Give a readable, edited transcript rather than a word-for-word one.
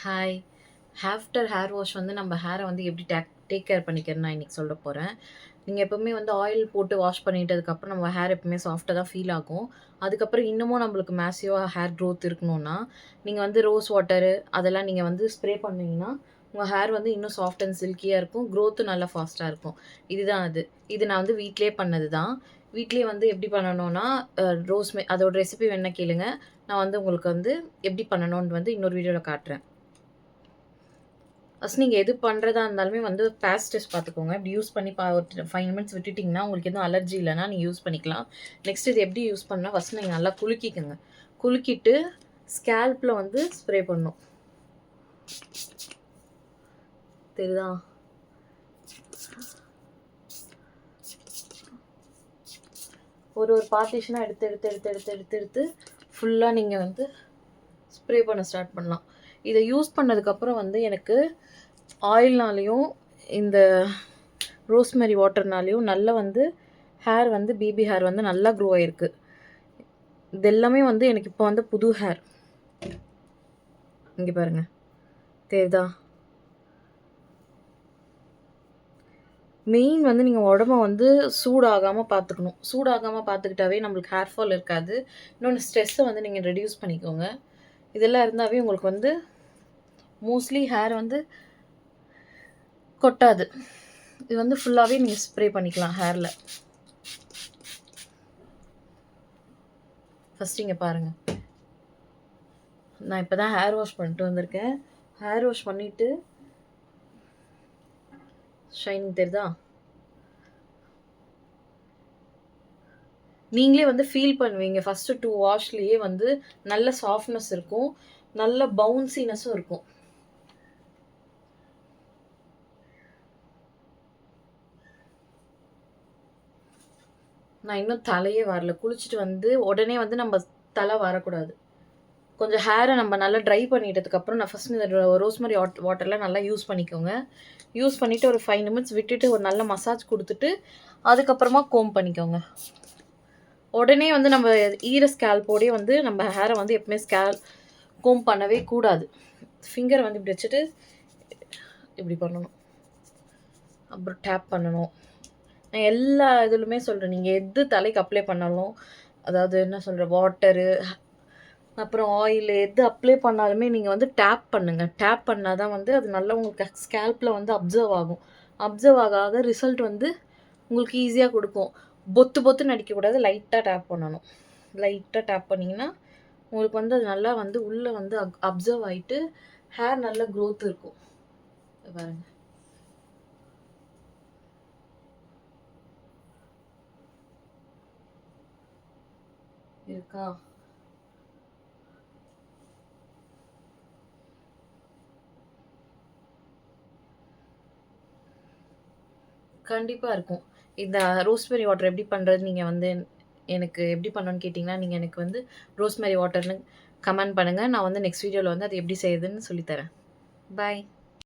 Hi. After hair wash வந்து நம்ம ஹேரை வந்து எப்படி டேக் கேர் பண்ணிக்கிறேன்னு நான் இன்னைக்கு சொல்ல போறேன். நீங்க எப்பவுமே வந்து ஆயில் போட்டு வாஷ் பண்ணிட்டதுக்கப்புறம் நம்ம ஹேர் எப்பவுமே சாஃப்ட்டா தான் ஃபீல் ஆகும். அதுக்கப்புறம் இன்னமும் நம்மளுக்கு மேசிவா ஹேர் க்ரோத் இருக்கணும்னா, நீங்க வந்து ரோஸ் வாட்டரு அதெல்லாம் நீங்க வந்து ஸ்ப்ரே பண்ணீங்கன்னா, உங்க ஹேர் வந்து இன்னும் சாஃப்ட் அண்ட் சில்கியா இருக்கும். க்ரோத்தும் நல்லா ஃபாஸ்ட்டா இருக்கும். இதுதான் அது. இது நான் வந்து வீட்லயே பண்ணது தான். வீட்லயே வந்து எப்படி பண்ணணும்னா, அதோட ரெசிபி வேணுனா கேளுங்க. நான் வந்து உங்களுக்கு வந்து எப்படி பண்ணணும்னு வந்து இன்னொரு வீடியோல காட்டுறேன். ஃபர்ஸ்ட் நீங்க எது பண்றதா இருந்தாலுமே வந்து பேட்ச் டெஸ்ட் பார்த்துக்கோங்க. இப்படி யூஸ் பண்ணி ஒரு 5 மினிட்ஸ் விட்டுட்டீங்கன்னா, உங்களுக்கு எதுவும் அலர்ஜி இல்லன்னா நீங்க யூஸ் பண்ணிக்கலாம். நெக்ஸ்ட் இது எப்படி யூஸ் பண்ணா, ஃபர்ஸ்ட் நீங்க நல்லா குலுக்கிக்கங்க. குலுக்கிட்டு ஸ்கேல்ப்ல வந்து ஸ்ப்ரே பண்ணணும். தெரியுதா? ஒரு பார்ட்டிஷனா எடுத்து ஃபுல்லா நீங்க வந்து ஸ்ப்ரே பண்ண ஸ்டார்ட் பண்ணலாம். இத யூஸ் பண்ணதுக்கப்புறம் வந்து எனக்கு ஆயில்னாலயும், இந்த ரோஸ்மெரி வாட்டர்னாலயும் நல்லா வந்து ஹேர் வந்து பேபி ஹேர் வந்து நல்லா க்ரோ ஆயிருக்கு. இது எல்லாமே வந்து எனக்கு இப்போ வந்து புது ஹேர். இங்க பாருங்க. தெரியுதா? மெயின் வந்து நீங்க உடம்ப வந்து சூடாகாம பார்த்துக்கணும். சூடாகாம பார்த்துக்கிட்டாவே நம்மளுக்கு ஹேர் ஃபால் இருக்காது. இன்னொன்னு ஸ்ட்ரெஸ்ஸ வந்து நீங்க ரெடியூஸ் பண்ணிக்கோங்க. இதெல்லாம் இருந்தாவே உங்களுக்கு வந்து மோஸ்ட்லி ஹேர் வந்து கொட்டாது. இது வந்து ஃபுல்லாவே நீங்க ஸ்ப்ரே பண்ணிக்கலாம் ஹேர்ல. ஃபர்ஸ்ட் இங்க பாருங்க. நான் இப்பதான் ஹேர் வாஷ் பண்ணிட்டு வந்திருக்கேன். ஹேர் வாஷ் பண்ணிட்டு ஷைனிங் தெரியுதா? நீங்களே வந்து ஃபீல் பண்ணுவீங்க. ஃபர்ஸ்ட் 2 வாஷ்லயே வந்து நல்ல சாஃப்ட்னஸ் இருக்கும். நல்ல பவுன்சினஸும் இருக்கும். நான் இன்னும் தலையே வரல. குளிச்சுட்டு வந்து உடனே வந்து நம்ம தலை வரக்கூடாது. கொஞ்சம் ஹேரை நம்ம நல்லா ட்ரை பண்ணிட்டதுக்கப்புறம் நான் ஃபர்ஸ்ட் இந்த ரோஸ்மெரி வாட்டர்லாம் நல்லா யூஸ் பண்ணிக்கோங்க. யூஸ் பண்ணிவிட்டு ஒரு 5 நிமிட்ஸ் விட்டுட்டு ஒரு நல்ல மசாஜ் கொடுத்துட்டு அதுக்கப்புறமா கோம் பண்ணிக்கோங்க. உடனே வந்து நம்ம ஸ்கேல்போடே வந்து நம்ம ஹேரை வந்து எப்பவுமே கோம் பண்ணவே கூடாது. ஃபிங்கரை வந்து இப்படி வச்சுட்டு இப்படி பண்ணணும். அப்புறம் டேப் பண்ணணும். நான் எல்லா இதுலுமே சொல்கிறேன். நீங்கள் எது தலைக்கு அப்ளை பண்ணாலும், அதாவது என்ன சொல்கிற வாட்டரு அப்புறம் ஆயில் எது அப்ளை பண்ணாலுமே நீங்கள் வந்து டேப் பண்ணுங்கள். டேப் பண்ணால் தான் வந்து அது நல்லா உங்களுக்கு ஸ்கேல்பில் வந்து அப்சர்வ் ஆகும். அப்சர்வ் ஆக ரிசல்ட் வந்து உங்களுக்கு ஈஸியாக கொடுக்கும். பொத்துன்னு அடிக்கக்கூடாது. லைட்டாக டேப் பண்ணணும். லைட்டாக டேப் பண்ணிங்கன்னா உங்களுக்கு வந்து அது நல்லா வந்து உள்ளே வந்து அப்சர்வ் ஆகிட்டு ஹேர் நல்லா க்ரோத் இருக்கும். பாருங்க. இருக்கா? கண்டிப்பா இருக்கும். இந்த ரோஸ்மெரி வாட்டர் எப்படி பண்றது நீங்க வந்து எனக்கு எப்படி பண்ணணும்னு கேட்டீங்கன்னா, நீங்க எனக்கு வந்து ரோஸ்மெரி வாட்டர்ன்னு கமெண்ட் பண்ணுங்க. நான் வந்து நெக்ஸ்ட் வீடியோல வந்து அது எப்படி செய்யுதுன்னு சொல்லி தரேன். பாய்.